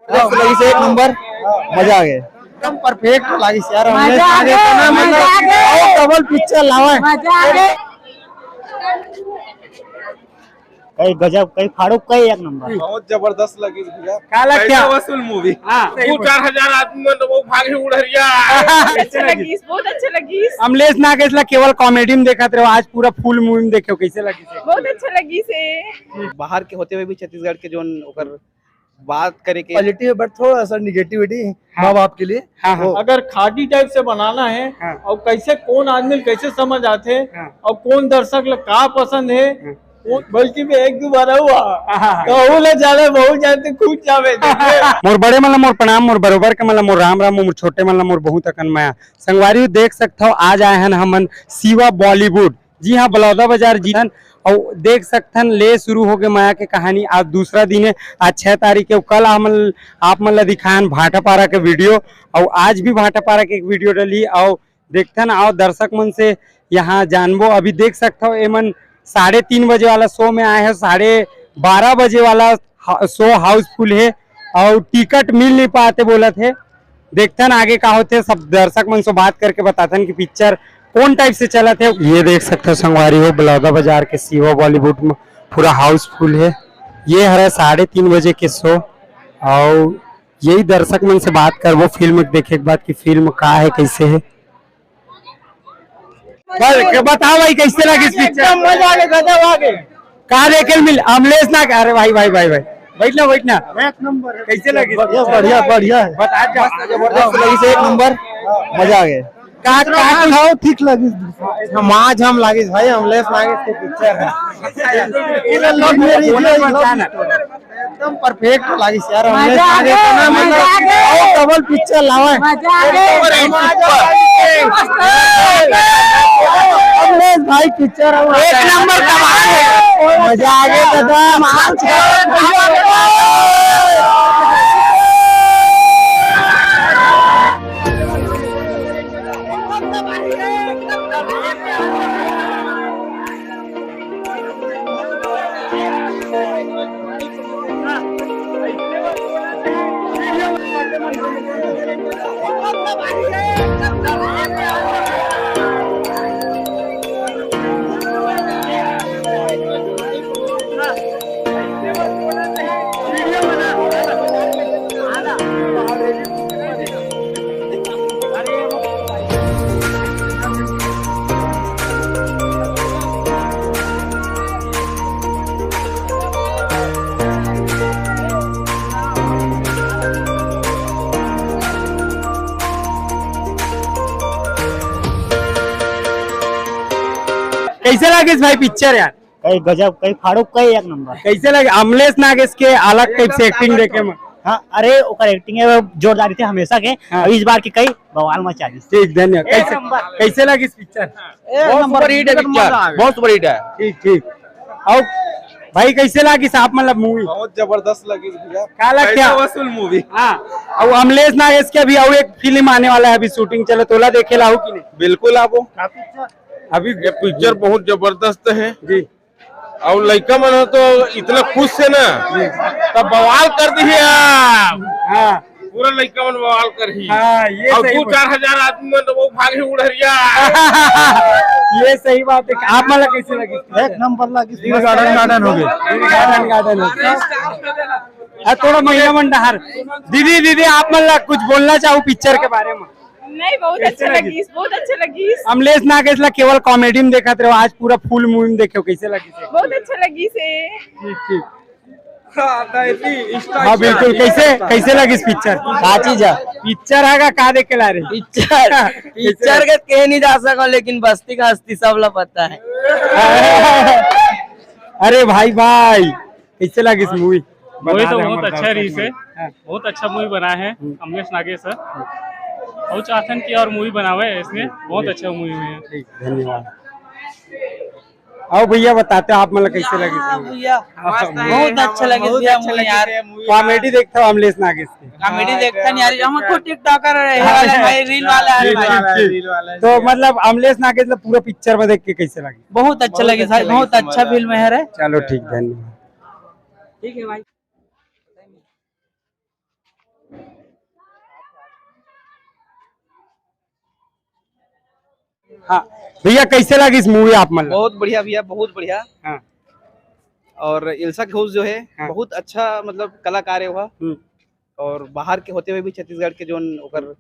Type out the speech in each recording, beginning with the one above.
लगी एक नंबर मजा आ गया एकदम परफेक्ट लगी यार डबल पिक्चर लावा कई गजब कई फाड़ूक कई एक नंबर बहुत जबरदस्त लगी भैया। काला क्या वसूल मूवी। 4,000 आदमी में तो वो भागे उड़रिया अच्छा लगी, बहुत अच्छा लगी। अमलेश नागेश केवल कॉमेडी में देखा थे, आज पूरा फुल मूवी में देखो कैसे लगी से? बहुत अच्छा लगी से। बाहर के होते हुए भी छत्तीसगढ़ के जो ओकर बात करे के पॉजिटिव बट थोड़ा सा निगेटिविटी माँ बाप के लिए। हाँ, हाँ। अगर खादी टाइप से बनाना है और कैसे कौन आदमी कैसे समझ आते और कौन दर्शक लोग का पसंद है बल्कि भी एक दो बार हुआ बहुत जानते खुद जावे मोर बड़े मतलब मोर प्रणाम मोर बरोबर के मतलब मोर राम राम मोर छोटे मतलब मोर बहुत अकन माया संगवारी देख सकते हो। आज आए हैं हमन शिवा बॉलीवुड, जी हाँ बलौदा बाजार जीवन और देख सकते हैं ले शुरू हो गए माया के कहानी। आज दूसरा दिन है, आज 6 तारीख है। कल आप मतलब दिखाएं भाटापारा के वीडियो और आज भी भाटापारा के एक वीडियो डली और देखते हैं आओ दर्शक मन से यहाँ जानबो। अभी देख सकते हो एमन 3:30 बजे वाला शो में आए हैं, 12:30 बजे वाला शो हाउसफुल है और टिकट मिल नहीं पाते बोला थे। देखते हैं आगे का होते, सब दर्शक मन से बात करके बताते हैं कि पिक्चर कौन टाइप से चला थे। ये देख सकते हो संगवारी हो बलौदा बाजार के शिवा बॉलीवुड में पूरा हाउसफुल है। ये है 3:30 बजे के शो और यही दर्शक मन से बात कर वो फिल्म देखे के बाद की फिल्म का है कैसे है। बताओ भाई कैसे लगी पिक्चर? मजा आ गया, गजब आ गया। कहाँ देखे मिल अमलेश ना? अरे भाई भाई भाई भाई बैठना बैठना एक नंबर कैसे लगी? बढ़िया बढ़िया बता जबरदस्त लगी से एक नंबर मजा आ गया। कहाँ ठीक लगी माँ हम लगी भाई अमलेश नागेश के पिक्चर है एकदम परफेक्ट लगी यार अमलेश नागेश डबल पिक्चर लावा अमलेश भाई पिक्चर एक नंबर कमाल है, मजा आ गया दादा। कैसे लगे भाई पिक्चर यार? कई गजब कई फाड़ूक कई एक नंबर। कैसे लगे अमलेश नागेश के अलग टाइप से एक्टिंग देखे में? हाँ अरे ओकर एक्टिंग है जोरदार थे हमेशा के। हाँ। इस बार की कई बवाल मचा दी। ठीक धन्यवाद। कैसे लगी पिक्चर? सुपर हिट है पिक्चर, बहुत सुपर हिट है। ठीक ठीक। और भाई कैसे लगी साहब मतलब मूवी? बहुत जबरदस्त लगी भैया। काला क्या वसूल मूवी। हाँ और अमलेश नागेश के भी और एक फिल्म आने वाला है, अभी शूटिंग चले तोला देखे लाओ कि नहीं? बिल्कुल आपको अभी ये पिक्चर बहुत जबरदस्त है जी और लड़का मन तो इतना खुश है ना तब बवाल कर दिए आप। हाँ पूरा लड़का मन बवाल कर ही। हाँ ये और सही 4,000 आदमी में तो वो भागे उड़रिया ये सही बात है। आप मतलब कैसे लगी? एक नंबर लगी। गार्डन हो गया गार्डन हो गया। थोड़ा महिला मंडहार दीदी दीदी आप मतलब कुछ बोलना चाहो पिक्चर के बारे में? नहीं बहुत अच्छा लगी, बहुत अच्छा लगी। अमलेश नागेश केवल कॉमेडी में देखा थे, आज पूरा फुल मूवी में देखो कैसे लगी से? बहुत अच्छा लगी से। ठीक ठीक। हाँ बिल्कुल। कैसे लगी पिक्चर? का चीज है पिक्चर है का देख के ला रहे? पिक्चर के कह नहीं जा सको लेकिन बस्ती का हस्ती सब ला पता है। अरे भाई भाई कैसे लगी इस मूवी? मूवी तो बहुत अच्छा रही से, बहुत अच्छा मूवी बना है अमलेश नागेश सर और चाहते हैं कि और मूवी बनावे इसमें, बहुत अच्छा मूवी है। ठीक धन्यवाद। आओ भैया बताते हो आप मतलब कैसे लगी? भैया बहुत अच्छा लगे यार। कॉमेडी देखते हो अमलेश नागेश की? कॉमेडी देखते हैं यार, हम खुद टिकटॉकर है, रील वाला है। तो मतलब अमलेश नागेश पूरा पिक्चर में देख के कैसे लगी? बहुत अच्छा लगे सर, बहुत अच्छा फिल्म है। चलो ठीक धन्यवाद। ठीक है भाई। हाँ भैया कैसे लगी इस मूवी आप मतलब? बहुत बढ़िया भैया, बहुत बढ़िया। हाँ और इल्सा घोष जो है हाँ। बहुत अच्छा मतलब कलाकार है वह, और बाहर के होते हुए भी छत्तीसगढ़ के जो ओकर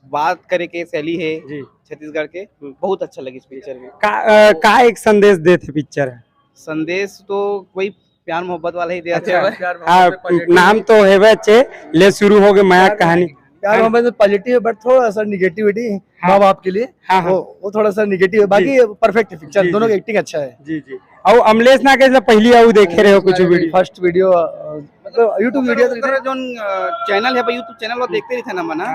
बात करे के शैली है जी छत्तीसगढ़ के, बहुत अच्छा लगी इस पिक्चर में। का एक संदेश देते पिक्चर है? संदेश तो कोई प्यार मोहब्बत वाला ही दिया था। हाँ नाम तो है बच्चे ले शुरू हो गए माया कहानी। प्यार मोहब्बत में पॉजिटिव है, बट थोड़ा सा निगेटिविटी माँ बाप के लिए। हाँ, हाँ। वो थोड़ा सा निगेटिव है, बाकी परफेक्ट है पिक्चर, दोनों की एक्टिंग अच्छा है। जी जी। और अमलेश नागेश ने पहली आऊ देखे रहे हो कुछ वीडियो? फर्स्ट वीडियो मतलब यूट्यूब वीडियो जो चैनल है यूट्यूब चैनल वो देखते रहते ना मना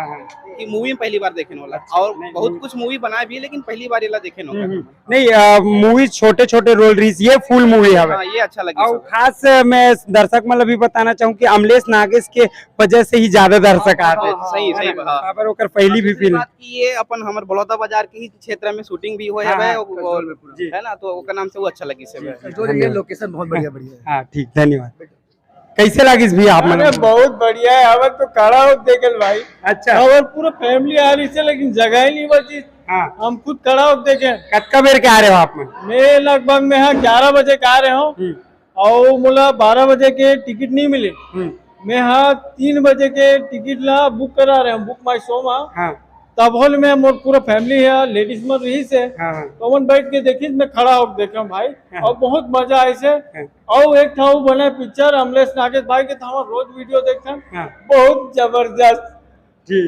कि मूवी में पहली बार देखे वाला, और बहुत कुछ मूवी बनाए भी लेकिन पहली बार ये देखे नहीं मूवी छोटे छोटे रोल रही, ये फुल मूवी है। हाँ, ये अच्छा लगा। और खास मैं दर्शक मतलब भी बताना चाहूँ कि अमलेश नागेश के वजह से ही ज्यादा दर्शक आते। सही सही पर ओकर पहली भी फिल्म ये अपन हमर बलौदा बाजार के ही क्षेत्र में शूटिंग भी हो है ना, तो ओकर नाम से वो अच्छा लगी से। लोकेशन बहुत बढ़िया बढ़िया है। हाँ ठीक, धन्यवाद। कैसे लगी भैया आप अरे मतलब? बहुत बढ़िया है, हमारे तो खड़ा हो देखल भाई। अच्छा और पूरा फैमिली आ रही है लेकिन जगह ही नहीं बची। हाँ हम खुद खड़ा हो देखे। कतका बेर के आ रहे हो आप? मैं लगभग में 11 बजे का आ रहे हूँ, और मुला 12 बजे के टिकट नहीं मिले। मैं 3 बजे के टिकट ला बुक करा रहे हूँ, बुक माई शो में। तब होल में मोर पूरा फैमिली है, लेडीज में रही से तो अपन बैठ के देखी, मैं खड़ा होकर देखा भाई, और बहुत मजा आए से। और एक था वो बने पिक्चर अमलेश नागेश भाई के, हम रोज वीडियो देखते हैं, बहुत जबरदस्त जी,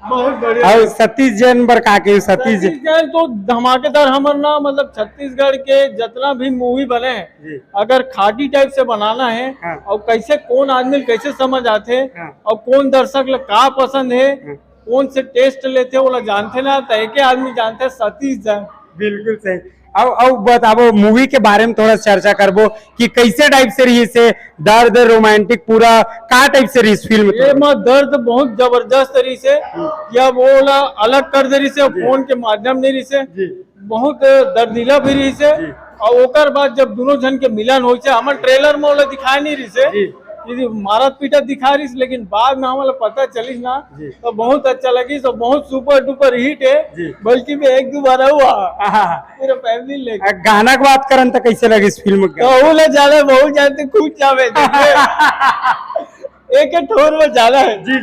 बहुत बढ़िया। और सतीश जैन बरका के सतीश जैन तो धमाकेदार हमर ना, मतलब छत्तीसगढ़ के जितना भी मूवी बने हैं, अगर खाटी टाइप से बनाना है और कैसे कौन आदमी कैसे समझ आते, और कौन दर्शक लोग का पसंद है, कौन से टेस्ट लेते वो लोग जानते ना, तो एक आदमी जानते सतीश जैन। बिल्कुल सही। अब बताओ मूवी के बारे में थोड़ा चर्चा करबो कि कैसे टाइप से रही से, दर्द रोमांटिक पूरा का टाइप से रही फिल्म? ये दर्द बहुत जबरदस्त रही से, या वो अलग कर दे रही से, फोन के माध्यम नहीं रही से, बहुत दर्दीला भी रही से। और ओकर बाद जब दोनों जन के मिलन हो, हमारे ट्रेलर में वो दिखाई नहीं रही से, मारत पीटत दिखा रही, लेकिन बाद में हमारा पता चली ना, तो बहुत अच्छा लगी। तो बहुत सुपर डुपर हिट है, बल्कि भी 1-2 हुआ पूरा फैमिली लेके। गाना की बात करन तो कैसे लगी इस फिल्म? बहुत जानते खुद जावे एक ठोर में जाला है जी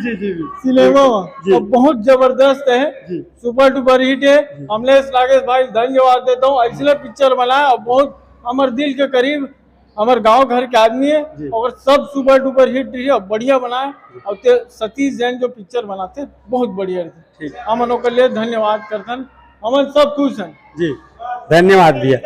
सिनेमा में, और बहुत जबरदस्त है, सुपर डुपर हिट है। अमलेश नागेश भाई धन्यवाद देता हूँ, इसलिए पिक्चर बनाया, और बहुत हमारे दिल के करीब हमारे गांव घर के आदमी है, और सब सुपर डुपर हिट है, बढ़िया बनाए। और सतीश जैन जो पिक्चर बनाते बहुत बढ़िया रहते, हम के लिए धन्यवाद करते, हम सब खुश हैं जी। धन्यवाद भैया।